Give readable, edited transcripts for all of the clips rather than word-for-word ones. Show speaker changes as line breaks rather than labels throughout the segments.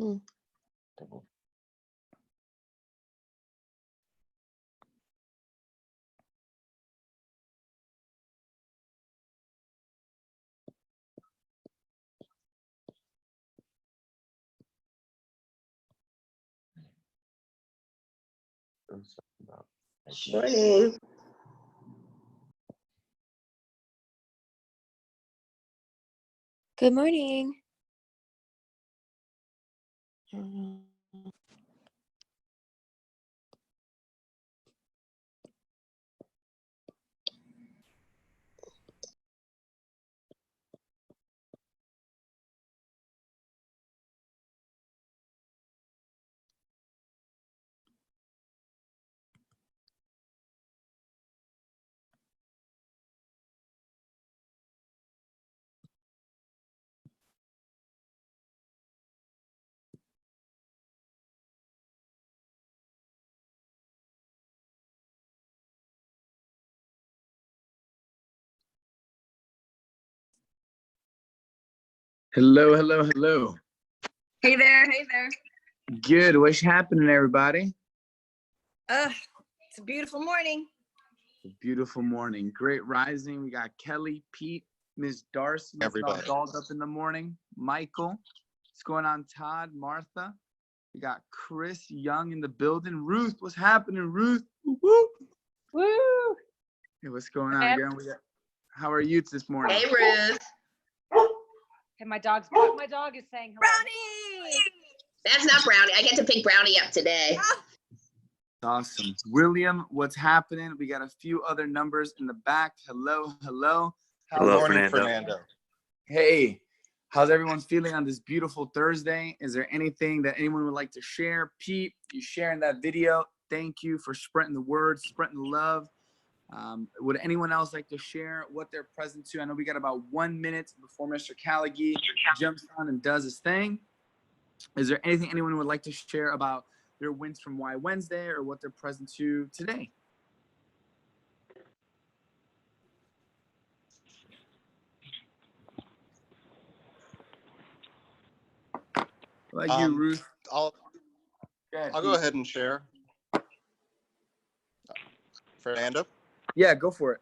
Hmm.
Morning.
Good morning.
Hello, hello, hello.
Hey there, hey there.
Good. What's happening, everybody?
It's a beautiful morning.
It's a beautiful morning. Great rising. We got Kelly, Pete, Miss Darcy. Everybody dolled up in the morning. Michael. What's going on, Todd, Martha? We got Chris Young in the building. Ruth, what's happening, Ruth? Woo!
Woo!
Hey, what's going on, girl? How are you this morning?
Hey, Ruth.
Hey, my dog is saying hello. Brownie!
That's not Brownie. I get to pick Brownie up today.
Awesome. William, what's happening? We got a few other numbers in the back. Hello, hello.
Hello, Fernando.
Hey, how's everyone feeling on this beautiful Thursday? Is there anything that anyone would like to share? Pete, you sharing that video. Thank you for spreading the word, spreading the love. Would anyone else like to share what they're present to? I know we got about 1 minute before Mr. Callaghy jumps on and does his thing. Is there anything anyone would like to share about their wins from Y Wednesday or what they're present to today? Like you, Ruth.
I'll go ahead and share. Fernando?
Yeah, go for it.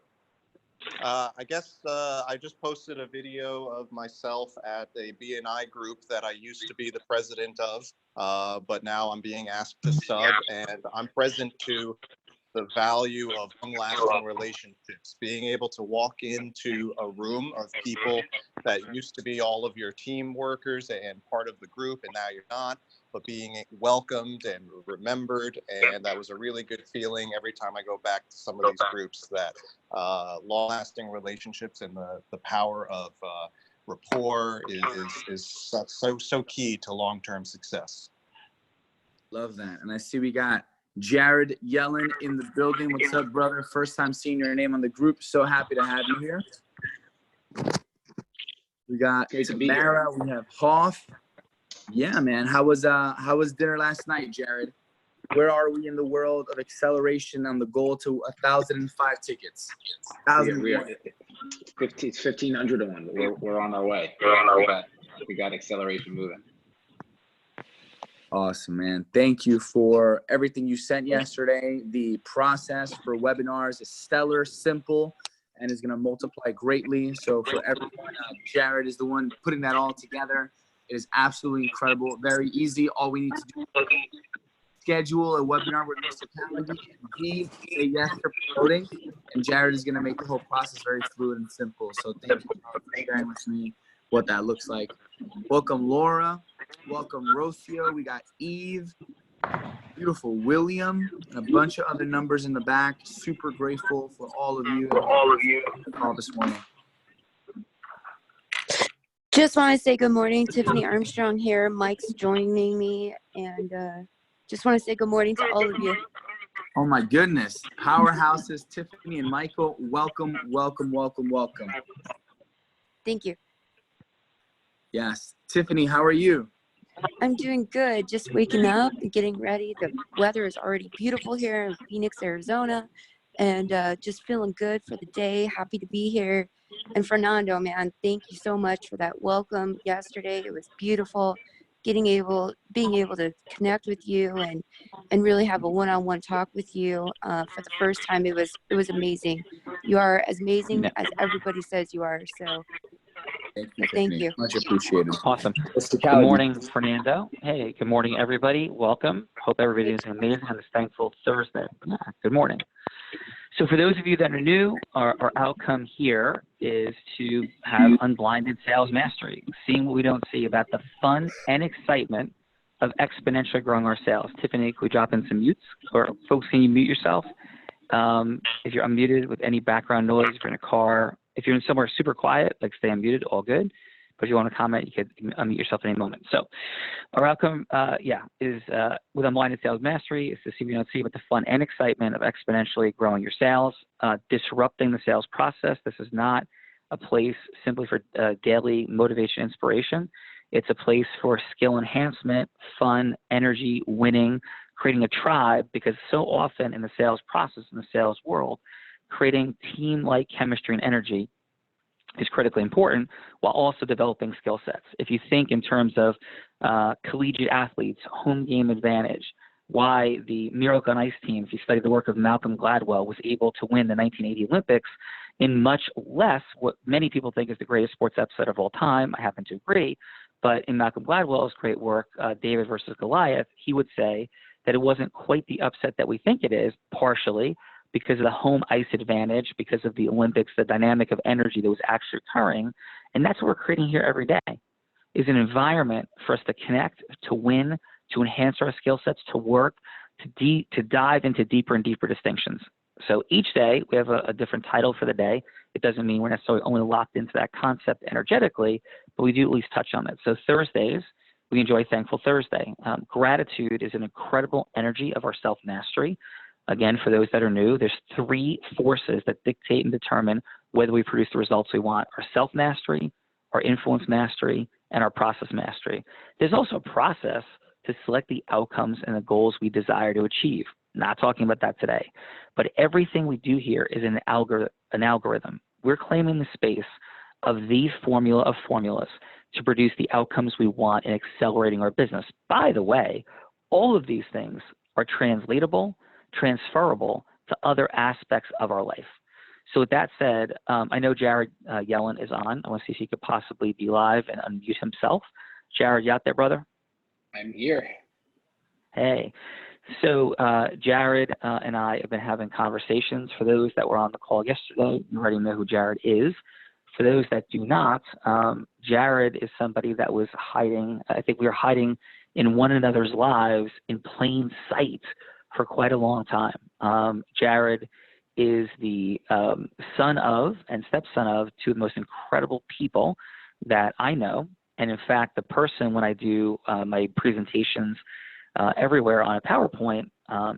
I guess I just posted a video of myself at a BNI group that I used to be the president of, but now I'm being asked to sub, and I'm present to the value of long-lasting relationships, being able to walk into a room of people that used to be all of your team workers and part of the group, and now you're not, but being welcomed and remembered. And that was a really good feeling every time I go back to some of these groups, that long-lasting relationships and the power of rapport is so key to long-term success.
Love that. And I see we got Jared Yellen in the building. What's up, brother? First time seeing your name on the group. So happy to have you here. We got Tamara. We have Hoff. Yeah, man. How was dinner last night, Jared? Where are we in the world of acceleration on the goal to 1,005 tickets?
We are 1,500 to 1. We're on our way. We got acceleration moving.
Awesome, man. Thank you for everything you sent yesterday. The process for webinars is stellar, simple, and is going to multiply greatly. So for everyone, Jared is the one putting that all together. It is absolutely incredible. Very easy. All we need to do is schedule a webinar with Mr. Callaghy, and he say yes to promoting, and Jared is going to make the whole process very fluid and simple. So thank you for sharing with me what that looks like. Welcome, Laura. Welcome, Rocio. We got Eve. Beautiful William, and a bunch of other numbers in the back. Super grateful for all of you. All this morning.
Just want to say good morning. Tiffany Armstrong here. Mike's joining me, and just want to say good morning to all of you.
Oh my goodness. Powerhouses, Tiffany and Michael. Welcome, welcome, welcome, welcome.
Thank you.
Yes. Tiffany, how are you?
I'm doing good. Just waking up and getting ready. The weather is already beautiful here in Phoenix, Arizona, and just feeling good for the day. Happy to be here. And Fernando, man, thank you so much for that welcome yesterday. It was beautiful. being able to connect with you and really have a one-on-one talk with you for the first time. It was amazing. You are as amazing as everybody says you are. So
Thank you,
thank
Tiffany.
you.
Much appreciated.
Awesome.
Mr.
Good
Callaghan.
morning, Fernando. Hey, good morning, everybody. Welcome. Hope everybody is amazing on this thankful Thursday. Yeah, good morning. So for those of you that are new, our outcome here is to have unblinded sales mastery, seeing what we don't see about the fun and excitement of exponentially growing our sales. Tiffany, could we drop in some mutes? Or folks, can you mute yourself? If you're unmuted with any background noise, if you're in a car, if you're in somewhere super quiet, like stay unmuted, all good. But if you want to comment, you could unmute yourself at any moment. So our outcome, is with Unblinded Sales Mastery is to see what you don't see, but the fun and excitement of exponentially growing your sales, disrupting the sales process. This is not a place simply for daily motivation, inspiration. It's a place for skill enhancement, fun, energy, winning, creating a tribe, because so often in the sales process, in the sales world, creating team-like chemistry and energy is critically important, while also developing skill sets. If you think in terms of collegiate athletes, home game advantage, why the Miracle on Ice team, if you study the work of Malcolm Gladwell, was able to win the 1980 Olympics in much less what many people think is the greatest sports episode of all time. I happen to agree. But in Malcolm Gladwell's great work, David versus Goliath, he would say that it wasn't quite the upset that we think it is, partially because of the home ice advantage, because of the Olympics, the dynamic of energy that was actually occurring. And that's what we're creating here every day, is an environment for us to connect, to win, to enhance our skill sets, to work, to dive into deeper and deeper distinctions. So each day we have a different title for the day. It doesn't mean we're necessarily only locked into that concept energetically, but we do at least touch on it. So Thursdays, we enjoy Thankful Thursday. Gratitude is an incredible energy of our self-mastery. Again, for those that are new, there's 3 forces that dictate and determine whether we produce the results we want: our self-mastery, our influence mastery, and our process mastery. There's also a process to select the outcomes and the goals we desire to achieve. Not talking about that today, but everything we do here is an algorithm. We're claiming the space of the formula of formulas to produce the outcomes we want in accelerating our business. By the way, all of these things are translatable, transferable to other aspects of our life. So with that said, I know Jared Yellen is on. I want to see if he could possibly be live and unmute himself. Jared, you out there, brother?
I'm here.
Hey. So Jared and I have been having conversations. For those that were on the call yesterday, you already know who Jared is. For those that do not, Jared is somebody that was hiding. I think we were hiding in one another's lives in plain sight for quite a long time. Jared is the son of and stepson of 2 of the most incredible people that I know. And in fact, the person, when I do my presentations everywhere on a PowerPoint,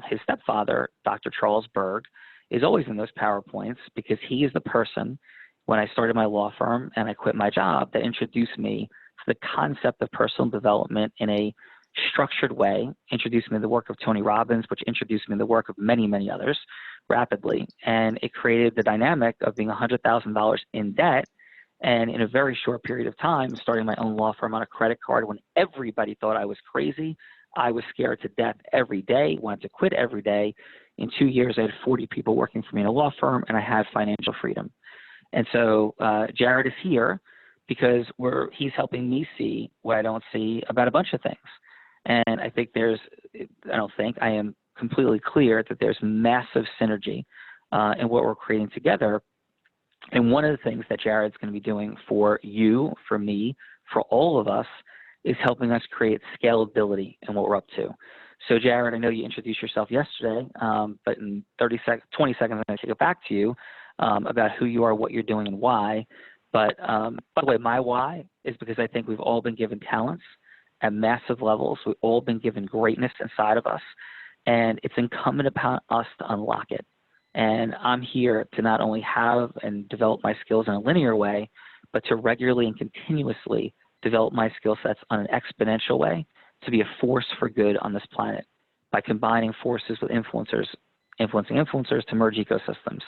his stepfather, Dr. Charles Berg, is always in those PowerPoints, because he is the person, when I started my law firm and I quit my job, that introduced me to the concept of personal development in a structured way, introduced me to the work of Tony Robbins, which introduced me to the work of many, many others rapidly. And it created the dynamic of being $100,000 in debt, and in a very short period of time, starting my own law firm on a credit card when everybody thought I was crazy. I was scared to death every day, wanted to quit every day. In 2 years, I had 40 people working for me in a law firm, and I had financial freedom. And so Jared is here because he's helping me see what I don't see about a bunch of things. And I think I am completely clear that there's massive synergy in what we're creating together. And one of the things that Jared's going to be doing for you, for me, for all of us, is helping us create scalability in what we're up to. So Jared, I know you introduced yourself yesterday, but in 20 seconds, I'm going to take it back to you about who you are, what you're doing, and why. But by the way, my why is because I think we've all been given talents at massive levels. We've all been given greatness inside of us, and it's incumbent upon us to unlock it. And I'm here to not only have and develop my skills in a linear way, but to regularly and continuously develop my skill sets on an exponential way to be a force for good on this planet by combining forces with influencing influencers to merge ecosystems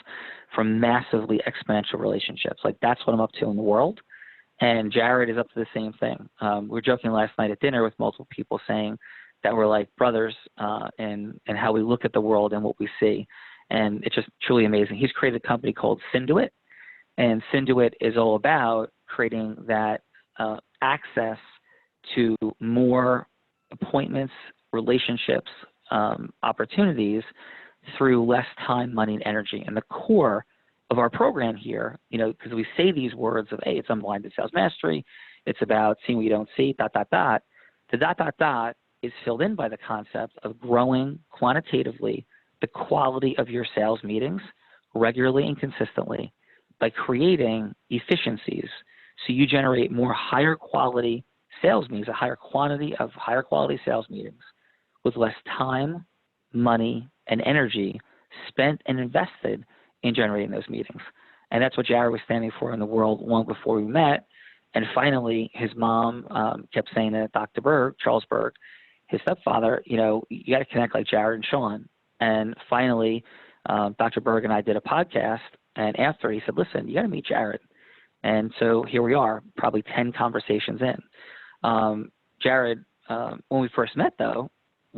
from massively exponential relationships. Like, that's what I'm up to in the world. And Jared is up to the same thing. We were joking last night at dinner with multiple people saying that we're like brothers in how we look at the world and what we see. And it's just truly amazing. He's created a company called Synduit, and Synduit is all about creating that access to more appointments, relationships, opportunities through less time, money, and energy. And the core of our program here, you know, because we say these words of, hey, it's unblinded sales mastery, it's about seeing what you don't see, ... The ... is filled in by the concept of growing quantitatively the quality of your sales meetings regularly and consistently by creating efficiencies so you generate more higher quality sales meetings, a higher quantity of higher quality sales meetings with less time, money, and energy spent and invested in generating those meetings. And that's what Jared was standing for in the world long before we met. And finally, his mom kept saying to Dr. Berg, Charles Berg, his stepfather, you know, you got to connect like Jared and Sean. And finally, Dr. Berg and I did a podcast. And after, he said, listen, you got to meet Jared. And so here we are, probably 10 conversations in. Jared, when we first met, though,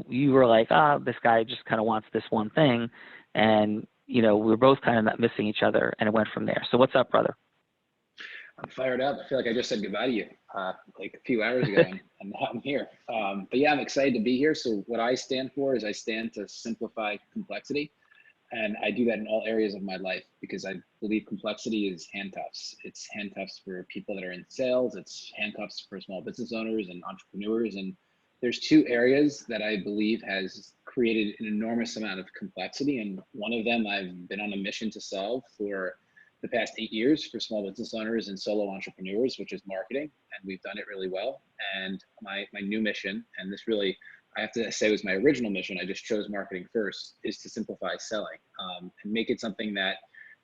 you were like, this guy just kind of wants this one thing. And, you know, we were both kind of missing each other, and it went from there. So what's up, brother?
I'm fired up. I feel like I just said goodbye to you like a few hours ago, and now I'm here. But yeah, I'm excited to be here. So what I stand for is I stand to simplify complexity. And I do that in all areas of my life because I believe complexity is handcuffs. It's handcuffs for people that are in sales. It's handcuffs for small business owners and entrepreneurs. And there's two areas that I believe has created an enormous amount of complexity. And one of them I've been on a mission to solve for the past 8 years for small business owners and solo entrepreneurs, which is marketing. And we've done it really well. And my new mission, and this really, I have to say was my original mission, I just chose marketing first, is to simplify selling and make it something that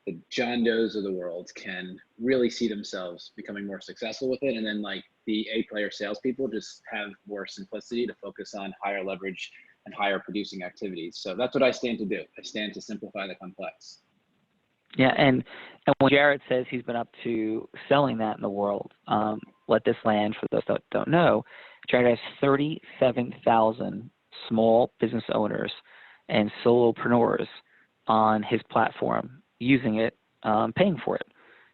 the John Does of the world can really see themselves becoming more successful with it. And then like the A-player salespeople just have more simplicity to focus on higher leverage and higher producing activities. So that's what I stand to do. I stand to simplify the complex.
Yeah, and when Jared says he's been up to selling that in the world, let this land, for those that don't know, Jared has 37,000 small business owners and solopreneurs on his platform using it, paying for it.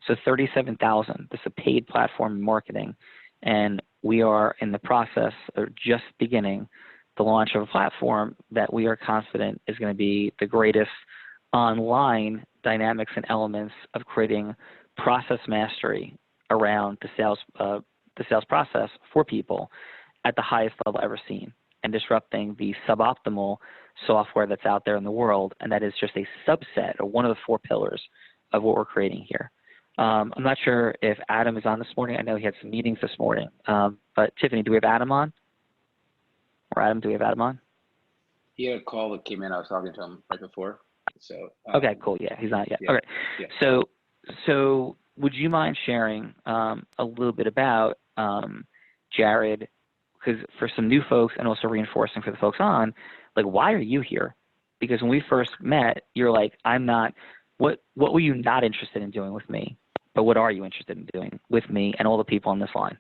So 37,000, this is a paid platform in marketing. And we are in the process of just beginning the launch of a platform that we are confident is going to be the greatest online dynamics and elements of creating process mastery around the sales process for people at the highest level ever seen, and disrupting the suboptimal software that's out there in the world. And that is just a subset or one of the 4 pillars of what we're creating here. I'm not sure if Adam is on this morning. I know he had some meetings this morning, but Tiffany, do we have Adam on? Or Adam, do we have Adam on?
He had a call that came in. I was talking to him right before. So
okay, cool. Yeah, he's not yet.
Yeah,
okay.
yeah.
So would you mind sharing a little bit about Jared? Because for some new folks, and also reinforcing for the folks on, like, why are you here? Because when we first met, you're like, I'm not. What were you not interested in doing with me? But what are you interested in doing with me and all the people on this line?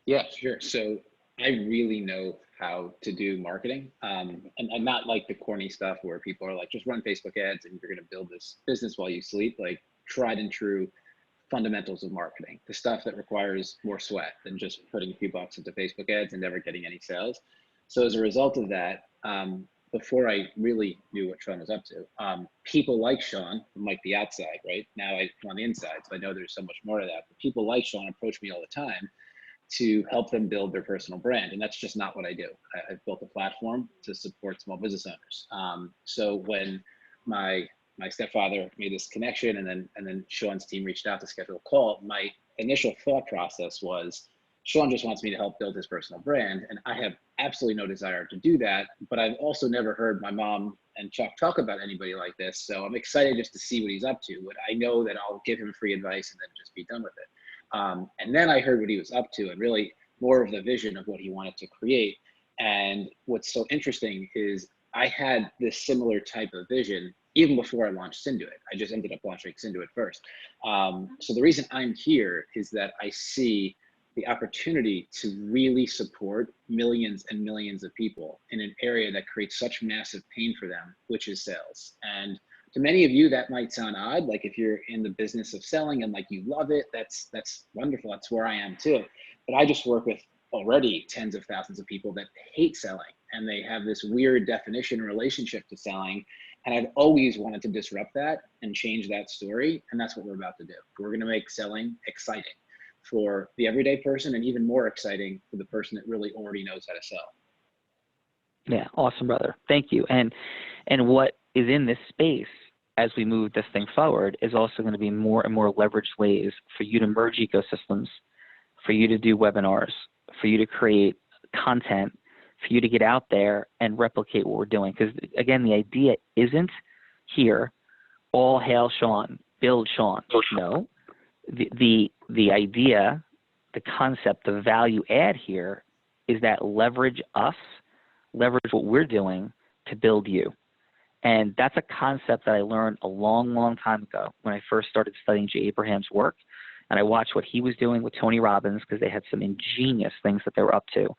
Yeah, sure. So I really know how to do marketing, and not like the corny stuff where people are like, just run Facebook ads and you're going to build this business while you sleep. Like tried and true fundamentals of marketing, the stuff that requires more sweat than just putting a few bucks into Facebook ads and never getting any sales. So as a result of that, before I really knew what Sean was up to, people like Sean, from like the outside, right? Now I'm on the inside, so I know there's so much more to that. But people like Sean approach me all the time to help them build their personal brand. And that's just not what I do. I've built a platform to support small business owners. So when my stepfather made this connection and then Sean's team reached out to schedule a call, my initial thought process was, Sean just wants me to help build his personal brand. And I have absolutely no desire to do that, but I've also never heard my mom and Chuck talk about anybody like this. So I'm excited just to see what he's up to. But I know that I'll give him free advice and then just be done with it. And then I heard what he was up to and really more of the vision of what he wanted to create. And what's so interesting is I had this similar type of vision even before I launched Synduit. I just ended up launching Synduit first. So the reason I'm here is that I see the opportunity to really support millions and millions of people in an area that creates such massive pain for them, which is sales. And to many of you, that might sound odd. Like if you're in the business of selling and like you love it, that's wonderful. That's where I am too. But I just work with already tens of thousands of people that hate selling, and they have this weird definition relationship to selling. And I've always wanted to disrupt that and change that story. And that's what we're about to do. We're going to make selling exciting for the everyday person, and even more exciting for the person that really already knows how to sell.
Yeah, awesome, brother. Thank you. And what is in this space as we move this thing forward is also going to be more and more leveraged ways for you to merge ecosystems, for you to do webinars, for you to create content, for you to get out there and replicate what we're doing. Because again, the idea isn't here, all hail Sean, build Sean. No, the idea, the concept, the value add here is that leverage us, leverage what we're doing to build you. And that's a concept that I learned a long, long time ago when I first started studying Jay Abraham's work. And I watched what he was doing with Tony Robbins, because they had some ingenious things that they were up to.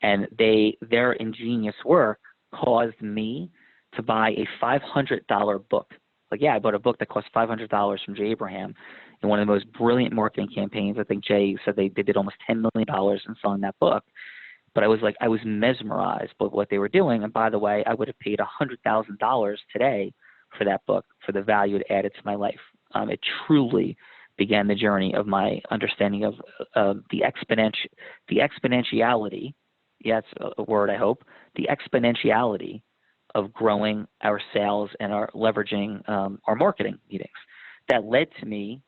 And their ingenious work caused me to buy a $500 book. Like, yeah, I bought a book that cost $500 from Jay Abraham in one of the most brilliant marketing campaigns. I think Jay said they did almost $10 million in selling that book. But I was mesmerized by what they were doing. And by the way, I would have paid $100,000 today for that book, for the value it added to my life. It truly began the journey of my understanding of the exponentiality. Yeah, it's a word, I hope. The exponentiality of growing our sales and our leveraging our marketing meetings. That led to me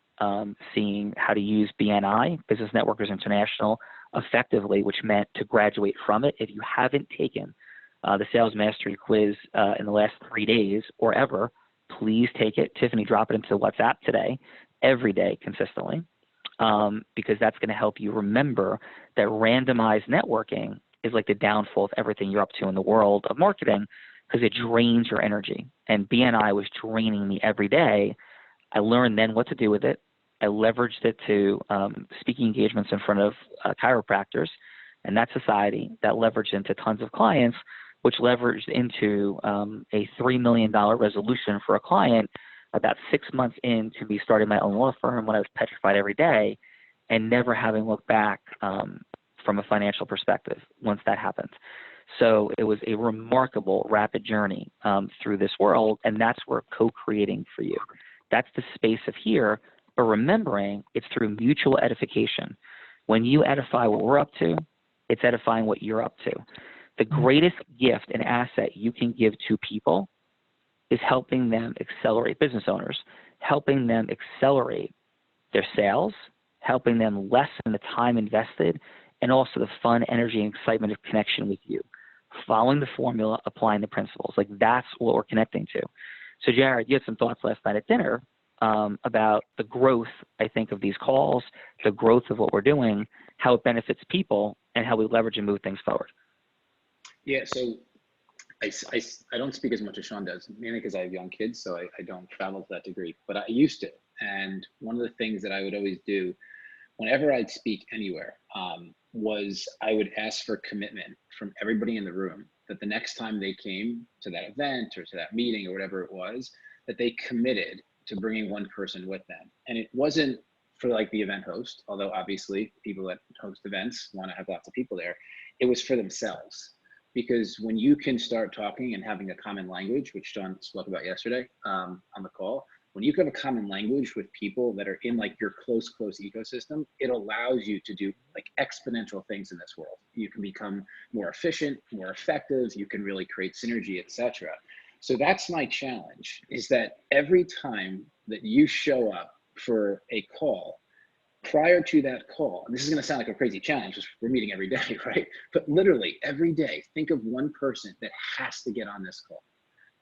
seeing how to use BNI, Business Networkers International, effectively, which meant to graduate from it. If you haven't taken the Sales Mastery quiz in the last 3 days or ever, please take it. Tiffany, drop it into WhatsApp today, every day, consistently, because that's going to help you remember that randomized networking is like the downfall of everything you're up to in the world of marketing, because it drains your energy. And BNI was draining me every day. I learned then what to do with it. I leveraged it to speaking engagements in front of chiropractors and that society, that leveraged into tons of clients, which leveraged into a $3 million resolution for a client about 6 months into me starting my own law firm, when I was petrified every day and never having looked back from a financial perspective once that happened. So it was a remarkable, rapid journey through this world, and that's where co-creating for you. That's the space of here, but remembering it's through mutual edification. When you edify what we're up to, it's edifying what you're up to. The greatest gift and asset you can give to people is helping them accelerate, business owners, helping them accelerate their sales, helping them lessen the time invested, and also the fun, energy, and excitement of connection with you. Following the formula, applying the principles. Like, that's what we're connecting to. So Jared, you had some thoughts last night at dinner about the growth, I think, of these calls, the growth of what we're doing, how it benefits people, and how we leverage and move things forward.
Yeah, so I don't speak as much as Sean does, mainly because I have young kids, so I don't travel to that degree, but I used to. And one of the things that I would always do whenever I'd speak anywhere was I would ask for commitment from everybody in the room that the next time they came to that event or to that meeting or whatever it was, that they committed to bringing one person with them. And it wasn't for like the event host, although obviously people that host events want to have lots of people there. It was for themselves. Because when you can start talking and having a common language, which John spoke about yesterday on the call, when you have a common language with people that are in like your close ecosystem, it allows you to do like exponential things in this world. You can become more efficient, more effective, you can really create synergy, etc. So that's my challenge, is that every time that you show up for a call, prior to that call, and this is going to sound like a crazy challenge because we're meeting every day, right? But literally every day, think of one person that has to get on this call.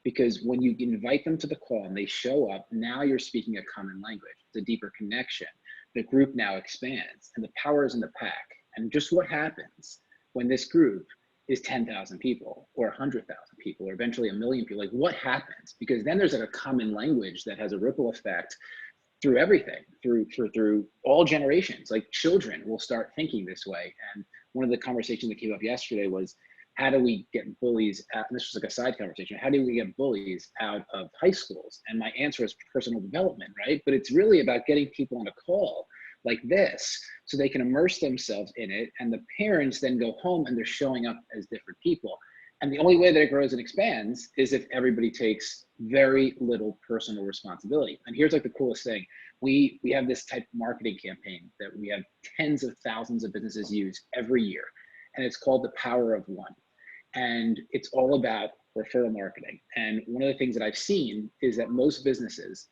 Because when you invite them to the call and they show up, now you're speaking a common language. It's a deeper connection. The group now expands and the power is in the pack. And just what happens when this group is 10,000 people or 100,000 people or eventually 1 million people? Like, what happens? Because then there's like a common language that has a ripple effect through everything, through all generations. Like, children will start thinking this way. And one of the conversations that came up yesterday was, how do we get bullies out, and this was like a side conversation, how do we get bullies out of high schools? And my answer is personal development, right? But it's really about getting people on a call like this so they can immerse themselves in it, and the parents then go home and they're showing up as different people. And the only way that it grows and expands is if everybody takes very little personal responsibility. And here's like the coolest thing. We have this type of marketing campaign that we have tens of thousands of businesses use every year. And it's called The Power of One. And it's all about referral marketing. And one of the things that I've seen is that most businesses,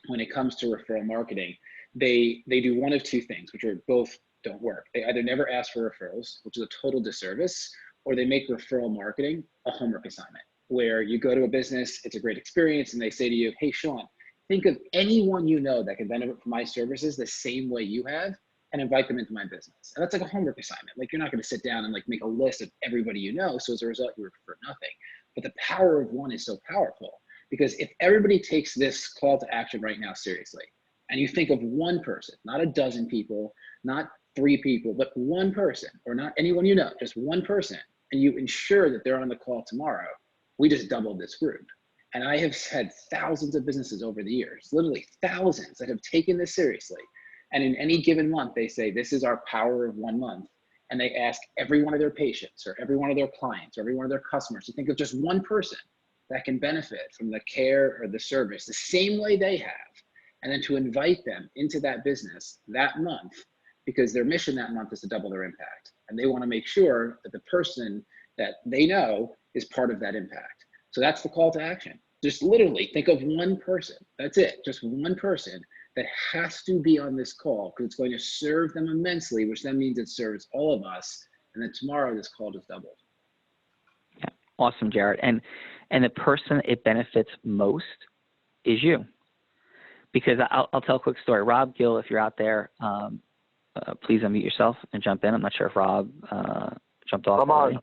when it comes to referral marketing, they do one of two things, which are both don't work. They either never ask for referrals, which is a total disservice, or they make referral marketing a homework assignment, where you go to a business, it's a great experience, and they say to you, hey, Sean, think of anyone you know that can benefit from my services the same way you have, and invite them into my business. And that's like a homework assignment. Like, you're not going to sit down and like make a list of everybody you know. So as a result, you refer nothing. But the power of one is so powerful, because if everybody takes this call to action right now seriously, and you think of one person, not a dozen people, not 3 people, but one person, or not anyone you know, just one person, and you ensure that they're on the call tomorrow, we just doubled this group. And I have had thousands of businesses over the years, literally thousands, that have taken this seriously. And in any given month, they say, this is our power of 1 month. And they ask every one of their patients or every one of their clients or every one of their customers to think of just one person that can benefit from the care or the service the same way they have. And then to invite them into that business that month, because their mission that month is to double their impact. And they want to make sure that the person that they know is part of that impact. So that's the call to action. Just literally think of one person. That's it. Just one person that has to be on this call, because it's going to serve them immensely, which then means it serves all of us. And then tomorrow this call just doubled.
Yeah. Awesome, Jared. And the person it benefits most is you. Because I'll tell a quick story. Rob Gill, if you're out there, please unmute yourself and jump in. I'm not sure if Rob jumped off.
Come on.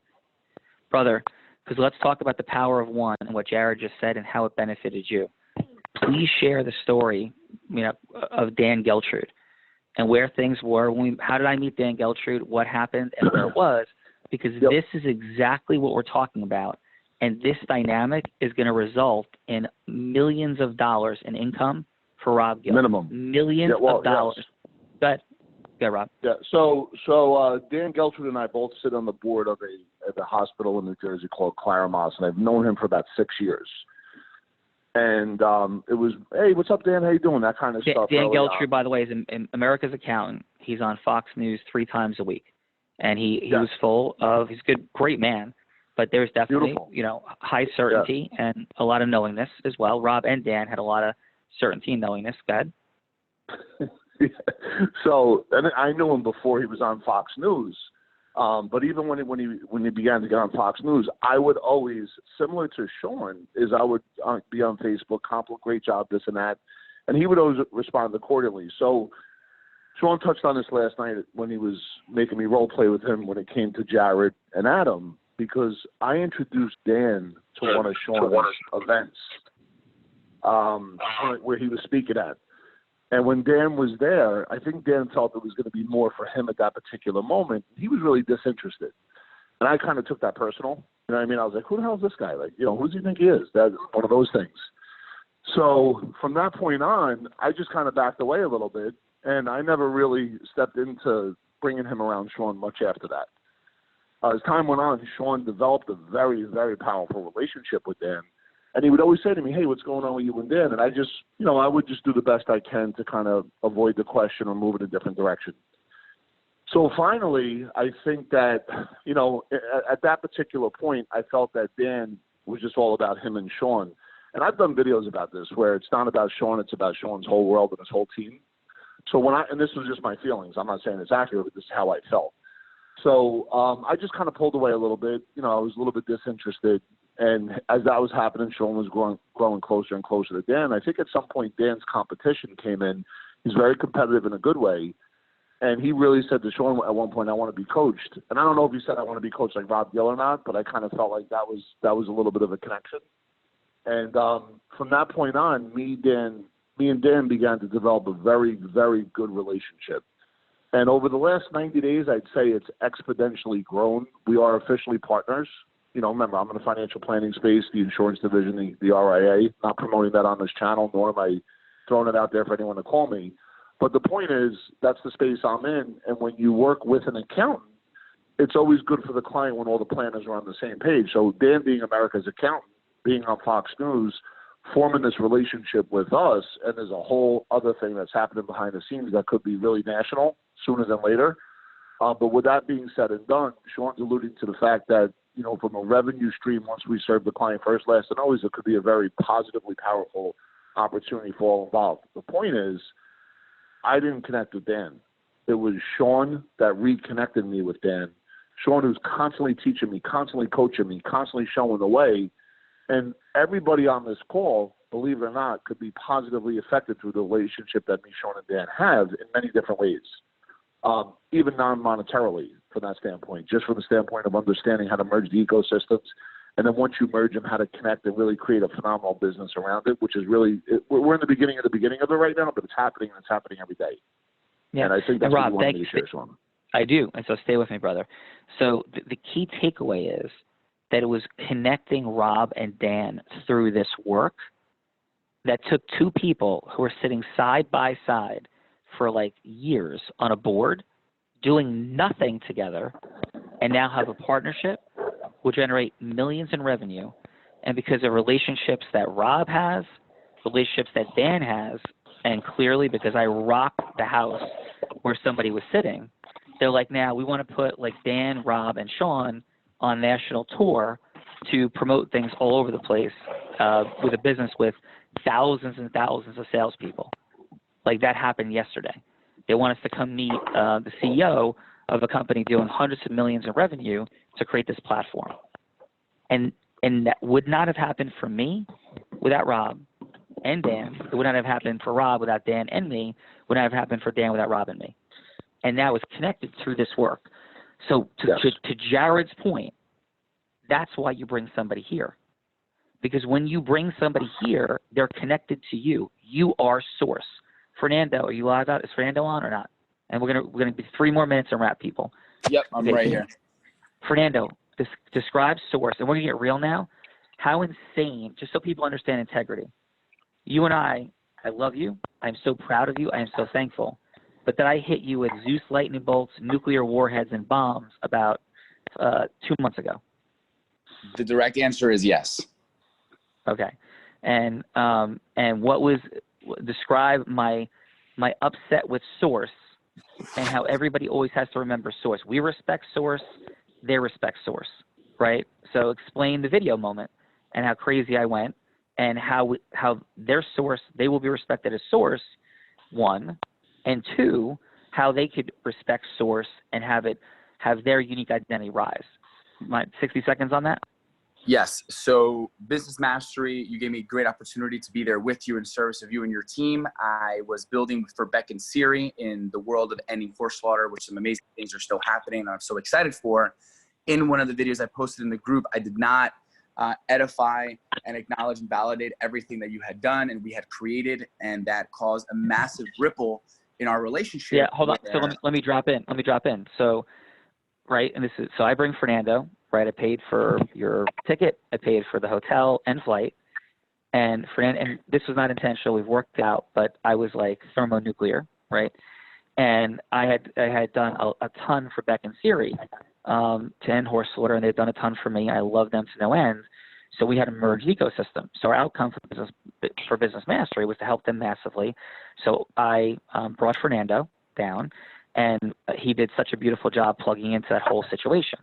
Brother, because let's talk about the power of one and what Jared just said and how it benefited you. Please share the story, of Dan Geltrude and where things were. How did I meet Dan Geltrude? What happened and where it was? Because this is exactly what we're talking about. And this dynamic is going to result in millions of dollars in income for Rob Gill.
Minimum.
Millions of dollars.
Yes.
Go ahead. Go, Rob.
Yeah. So Dan Geltrude and I both sit on the board of a hospital in New Jersey called Claremont, and I've known him for about 6 years. And it was, hey, what's up, Dan? How you doing? That kind of stuff.
Dan Geltrude, by the way, is America's accountant. He's on Fox News 3 times a week, and he was full of. He's a great man, but there's definitely high certainty and a lot of knowingness as well. Rob and Dan had a lot of certainty and knowingness. Go ahead.
So, and I knew him before he was on Fox News. But even when he began to get on Fox News, I would always, similar to Sean, I would be on Facebook, compliment, great job, this and that, and he would always respond accordingly. So Sean touched on this last night when he was making me role play with him when it came to Jared and Adam, because I introduced Dan to one of Sean's events where he was speaking at. And when Dan was there, I think Dan felt it was going to be more for him at that particular moment. He was really disinterested. And I kind of took that personal. You know what I mean? I was like, who the hell is this guy? Like, who does he think he is? That's one of those things. So from that point on, I just kind of backed away a little bit. And I never really stepped into bringing him around Sean much after that. As time went on, Sean developed a very, very powerful relationship with Dan. And he would always say to me, hey, what's going on with you and Dan? And I just, I would just do the best I can to kind of avoid the question or move in a different direction. So finally, I think that, at that particular point, I felt that Dan was just all about him and Sean. And I've done videos about this where it's not about Sean, it's about Sean's whole world and his whole team. So and this was just my feelings. I'm not saying it's accurate, but this is how I felt. So I just kind of pulled away a little bit. I was a little bit disinterested. And as that was happening, Sean was growing closer and closer to Dan. I think at some point Dan's competition came in. He's very competitive in a good way. And he really said to Sean at one point, I want to be coached. And I don't know if he said I want to be coached like Rob Gill or not, but I kind of felt like that was a little bit of a connection. And from that point on, me and Dan began to develop a very, very good relationship. And over the last 90 days, I'd say it's exponentially grown. We are officially partners. You know, remember, I'm in the financial planning space, the insurance division, the RIA. Not promoting that on this channel, nor am I throwing it out there for anyone to call me. But the point is, that's the space I'm in. And when you work with an accountant, it's always good for the client when all the planners are on the same page. So Dan being America's accountant, being on Fox News, forming this relationship with us, and there's a whole other thing that's happening behind the scenes that could be really national sooner than later. But with that being said and done, Sean's alluding to the fact that, you know, from a revenue stream, once we serve the client first, last, and always, it could be a very positively powerful opportunity for all involved. The point is, I didn't connect with Dan. It was Sean that reconnected me with Dan. Sean, who's constantly teaching me, constantly coaching me, constantly showing the way. And everybody on this call, believe it or not, could be positively affected through the relationship that me, Sean, and Dan have in many different ways, even non-monetarily from that standpoint, just from the standpoint of understanding how to merge the ecosystems. And then once you merge them, how to connect and really create a phenomenal business around it, which is really, we're in the beginning of it right now, but it's happening, and it's happening every day.
Yeah.
And I think that's
Rob,
what you wanted me to share, Sean.
I do. And so stay with me, brother. So the key takeaway is that it was connecting Rob and Dan through this work that took two people who were sitting side by side for like years on a board, doing nothing together, and now have a partnership, will generate millions in revenue. And because of relationships that Rob has, relationships that Dan has, and clearly because I rocked the house where somebody was sitting, they're like, now we want to put like Dan, Rob, and Sean on national tour to promote things all over the place with a business with thousands and thousands of salespeople. Like that happened yesterday. They want us to come meet the CEO of a company doing hundreds of millions in revenue to create this platform. And that would not have happened for me without Rob and Dan. It would not have happened for Rob without Dan and me. It would not have happened for Dan without Rob and me. And that was connected through this work. So to Jared's point, that's why you bring somebody here. Because when you bring somebody here, they're connected to you. You are source. Fernando, are you logged out? Is Fernando on or not? And we're gonna be 3 more minutes and wrap, people.
Yep, I'm right here.
Fernando, describe source, and we're gonna get real now. How insane, just so people understand integrity. You and I love you. I'm so proud of you. I am so thankful. But that I hit you with Zeus lightning bolts, nuclear warheads, and bombs about 2 months ago.
The direct answer is yes.
Okay, and what was describe my upset with source and how everybody always has to remember source. We respect source, they respect source, right? So explain the video moment and how crazy I went and how their source, they will be respected as source, 1, and 2, how they could respect source and have their unique identity rise. 60 seconds on that?
Yes. So business mastery, you gave me a great opportunity to be there with you in service of you and your team. I was building for Beck and Siri in the world of ending forced slaughter, which some amazing things are still happening and I'm so excited for. In one of the videos I posted in the group, I did not edify and acknowledge and validate everything that you had done and we had created, and that caused a massive ripple in our relationship.
Yeah, hold on. So let me drop in. So, right, and so I bring Fernando. Right, I paid for your ticket, I paid for the hotel and flight, and this was not intentional. We've worked it out, but I was like thermonuclear, right? And I had done a ton for Beck and Siri to end horse slaughter, and they've done a ton for me. I love them to no end. So we had a merged ecosystem. So our outcome for business mastery was to help them massively. So I brought Fernando down, and he did such a beautiful job plugging into that whole situation.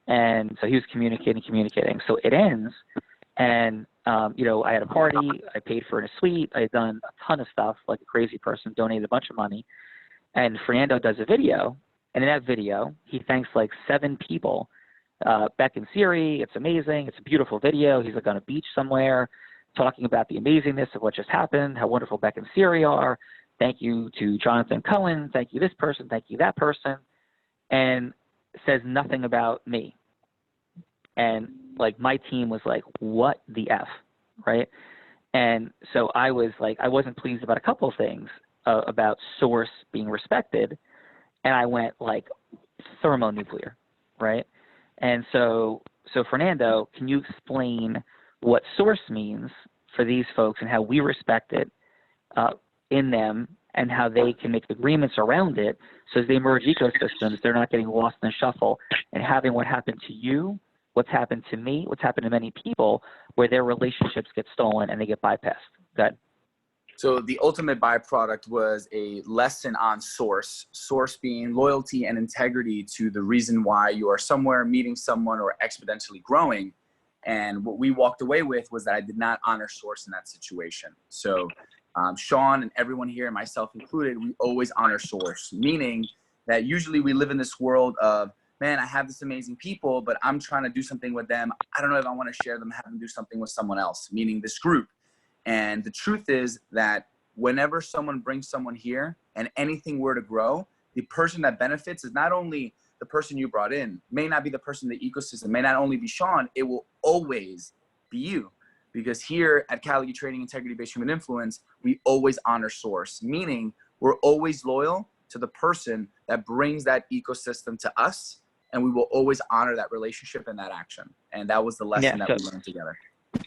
And so he was communicating. So it ends, and I had a party. I paid for a suite. I had done a ton of stuff, like a crazy person, donated a bunch of money. And Fernando does a video, and in that video, he thanks like 7 people. Beck and Siri, it's amazing. It's a beautiful video. He's like on a beach somewhere, talking about the amazingness of what just happened, how wonderful Beck and Siri are, thank you to Jonathan Cohen, thank you this person, thank you that person, and says nothing about me. And like my team was like, what the F, right? And so I was like, I wasn't pleased about a couple of things about source being respected. And I went like thermonuclear, right? And so Fernando, can you explain what source means for these folks and how we respect it in them and how they can make agreements around it so as they merge ecosystems, they're not getting lost in the shuffle and having what happened to you, what's happened to me, what's happened to many people where their relationships get stolen and they get bypassed. Go ahead.
So the ultimate byproduct was a lesson on source being loyalty and integrity to the reason why you are somewhere, meeting someone, or exponentially growing. And what we walked away with was that I did not honor source in that situation. So Sean and everyone here, myself included, we always honor source, meaning that usually we live in this world of, man, I have this amazing people, but I'm trying to do something with them. I don't know if I want to share them, have them do something with someone else, meaning this group. And the truth is that whenever someone brings someone here and anything were to grow, the person that benefits is not only the person you brought in, may not be the person in the ecosystem, may not only be Sean, it will always be you. Because here at UNBLINDED Training, Integrity-Based Human Influence, we always honor source, meaning we're always loyal to the person that brings that ecosystem to us, and we will always honor that relationship and that action. And that was the lesson that we learned together.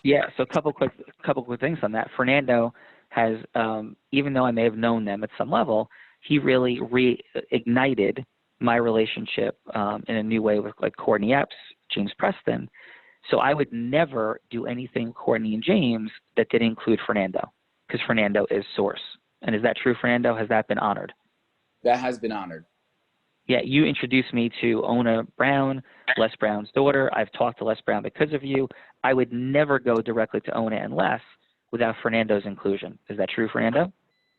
Yeah, so a couple quick things on that. Fernando has, even though I may have known them at some level, he really reignited my relationship in a new way with like Courtney Epps, James Preston. So I would never do anything Courtney and James that didn't include Fernando, because Fernando is source. And is that true, Fernando? Has that been honored?
That has been honored.
Yeah, you introduced me to Ona Brown, Les Brown's daughter. I've talked to Les Brown because of you. I would never go directly to Ona and Les without Fernando's inclusion. Is that true, Fernando?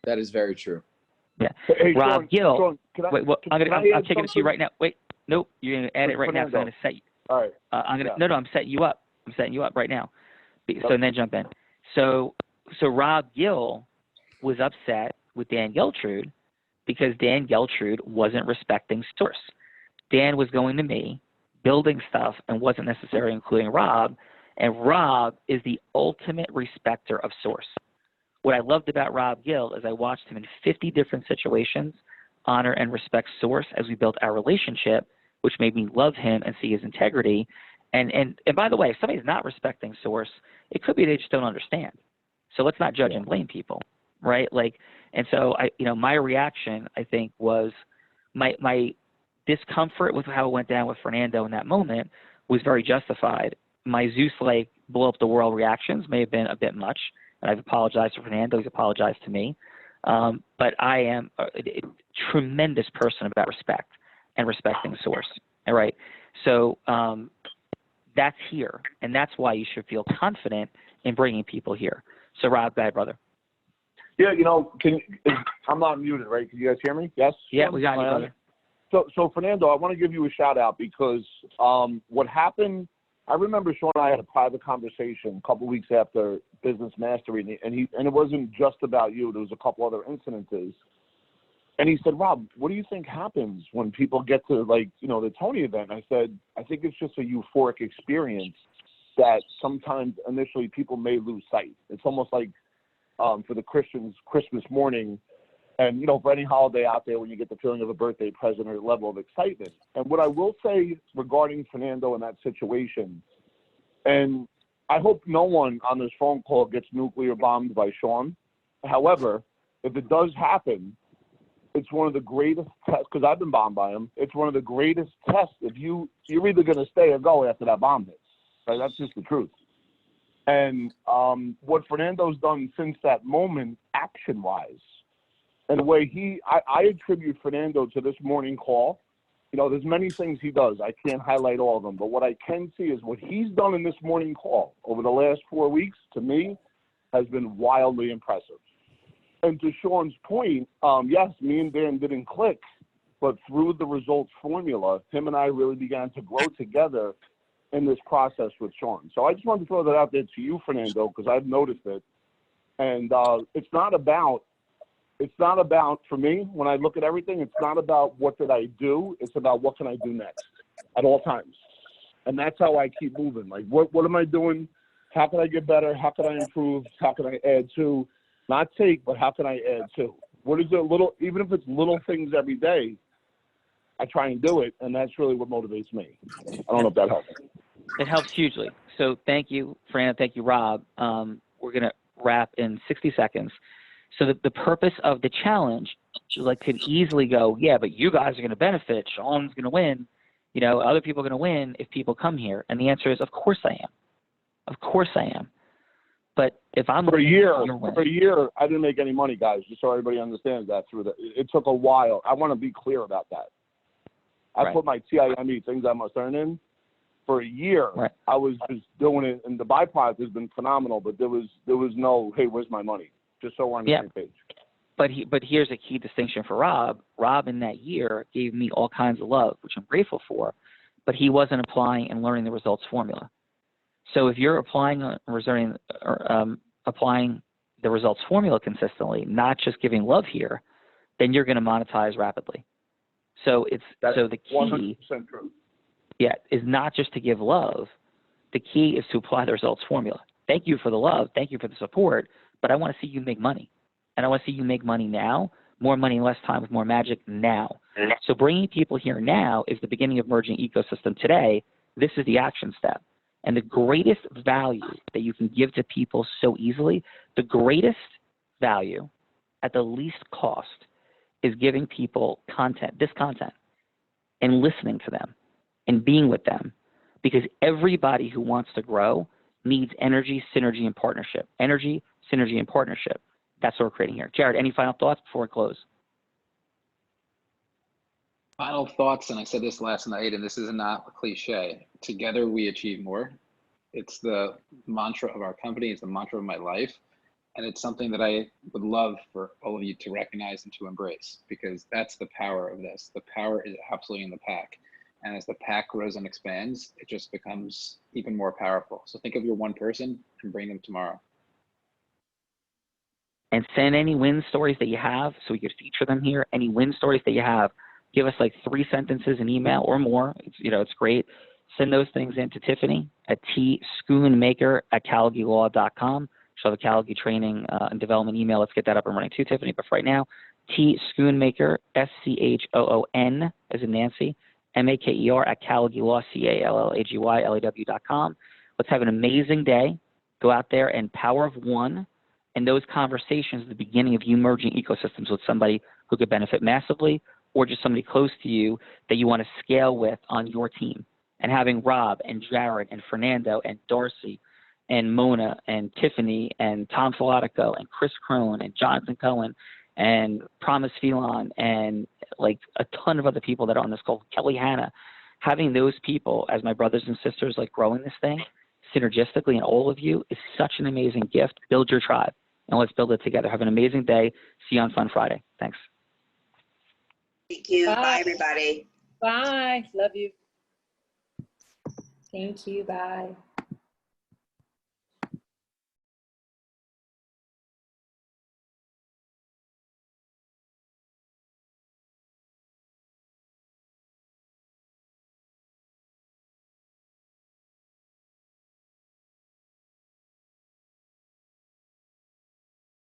That is very true.
Yeah.
Hey,
Rob
Sean,
Gill.
Sean,
I'm taking it to you right now. Wait, nope. You're going to add it right now. So I'm going to set you.
All right.
I'm setting you up. I'm setting you up right now. So then jump in. So Rob Gill was upset with Dan Geltrude because Dan Geltrude wasn't respecting source. Dan was going to me, building stuff, and wasn't necessarily including Rob. And Rob is the ultimate respecter of source. What I loved about Rob Gill is I watched him in 50 different situations honor and respect source as we built our relationship, which made me love him and see his integrity. And by the way, if somebody's not respecting source, it could be they just don't understand. So let's not judge and blame people, right? Like, and so my reaction, I think, was my discomfort with how it went down with Fernando in that moment was very justified. My Zeus-like blow up the world reactions may have been a bit much, and I've apologized to Fernando. He's apologized to me. But I am a tremendous person about respect and respecting source. All right. So that's here, and that's why you should feel confident in bringing people here. So Rob, go ahead, brother.
Yeah, I'm not muted, right? Can you guys hear me? Yes?
Yeah, we got you, brother.
So Fernando, I want to give you a shout out because what happened, I remember Sean and I had a private conversation a couple weeks after Business Mastery, and it wasn't just about you. There was a couple other incidences. And he said, Rob, what do you think happens when people get to the Tony event? I said, I think it's just a euphoric experience that sometimes initially people may lose sight. It's almost like for the Christians, Christmas morning, and for any holiday out there when you get the feeling of a birthday present or level of excitement. And what I will say regarding Fernando in that situation, and I hope no one on this phone call gets nuclear bombed by Sean. However, if it does happen, it's one of the greatest tests, because I've been bombed by him. It's one of the greatest tests. If you're either going to stay or go after that bomb hits. Right? That's just the truth. And what Fernando's done since that moment, action-wise, and the way I attribute Fernando to this morning call. There's many things he does. I can't highlight all of them, but what I can see is what he's done in this morning call over the last 4 weeks, to me, has been wildly impressive. And to Sean's point, yes, me and Dan didn't click, but through the results formula, him and I really began to grow together in this process with Sean. So I just wanted to throw that out there to you, Fernando, because I've noticed it. And it's not about it's not about, for me, when I look at everything, it's not about what did I do. It's about what can I do next at all times. And that's how I keep moving. Like, what am I doing? How can I get better? How can I improve? How can I add to? Not take, but how can I add to? What is it little, even if it's little things every day, I try and do it. And that's really what motivates me. I don't know if that helps.
It helps hugely. So thank you, Fran. Thank you, Rob. We're going to wrap in 60 seconds. So the purpose of the challenge, like, could easily go, yeah, but you guys are going to benefit. Sean's going to win. You know, other people are going to win if people come here. And the answer is, of course I am. Of course I am. But if I'm
for a year, I didn't make any money, guys. Just so everybody understands that. It took a while. I want to be clear about that. I put my TIME, things I must earn, in. For a year, I was just doing it, and the byproduct has been phenomenal. But there was no, hey, where's my money? Just so we're on the same page.
But here's a key distinction for Rob. Rob in that year gave me all kinds of love, which I'm grateful for, but he wasn't applying and learning the results formula. So if you're applying applying the results formula consistently, not just giving love here, then you're going to monetize rapidly. So the key
100% true.
Yeah, is not just to give love. The key is to apply the results formula. Thank you for the love. Thank you for the support. But I want to see you make money. And I want to see you make money now, more money in less time with more magic now. So bringing people here now is the beginning of merging ecosystem today. This is the action step. And the greatest value that you can give to people so easily, the greatest value at the least cost is giving people content, this content, and listening to them and being with them. Because everybody who wants to grow needs energy, synergy, and partnership. Energy, synergy, and partnership. That's what we're creating here. Jared, any final thoughts before we close?
Final thoughts, and I said this last night, and this is not a cliche. Together we achieve more. It's the mantra of our company. It's the mantra of my life. And it's something that I would love for all of you to recognize and to embrace, because that's the power of this. The power is absolutely in the pack. And as the pack grows and expands, it just becomes even more powerful. So think of your one person and bring them tomorrow.
And send any win stories that you have so we could feature them here. Any win stories that you have, give us like 3 sentences in email or more. It's great. Send those things in to Tiffany at tschoonmaker@caligulaw.com. She'll have a Caligula training and development email. Let's get that up and running too, Tiffany. But for right now, tschoonmaker, SCHOON as in Nancy, MAKER @caligulaw, CALLAGYLAW.com. Let's have an amazing day. Go out there and power of one. And those conversations at the beginning of you merging ecosystems with somebody who could benefit massively, or just somebody close to you that you want to scale with on your team. And having Rob and Jared and Fernando and Darcy and Mona and Tiffany and Tom Filatico and Chris Crone and Jonathan Cohen and Promise Phelan and like a ton of other people that are on this call, Kelly Hanna, having those people as my brothers and sisters, like growing this thing synergistically, and all of you is such an amazing gift. Build your tribe and let's build it together. Have an amazing day. See you on Fun Friday. Thanks.
Thank you.
Bye.
Bye, everybody.
Bye. Love you.
Thank you. Bye.